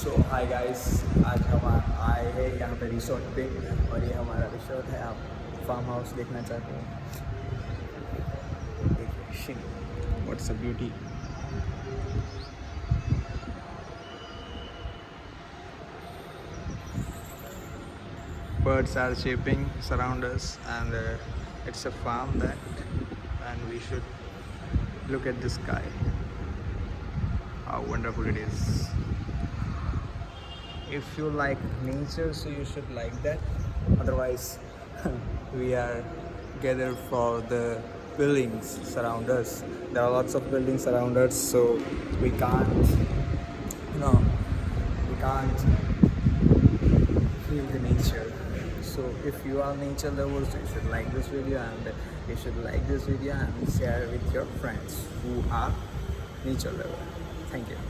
सो hi guys, आज हम आए हैं यहाँ पे रिसोर्ट पे और ये हमारा रिसोर्ट है। आप फार्म हाउस देखना चाहते हो? देखिए, what's a beauty. Birds are chirping surround us, and it's a farm that, and we should look at the sky. How wonderful it is! If you like nature, so you should like that. Otherwise, we are gathered for the buildings surround us. There are lots of buildings around us, so we can't, we can't feel the nature. So if you are nature lovers, you should like this video, and you should like this video and share with your friends who are nature lovers. Thank you.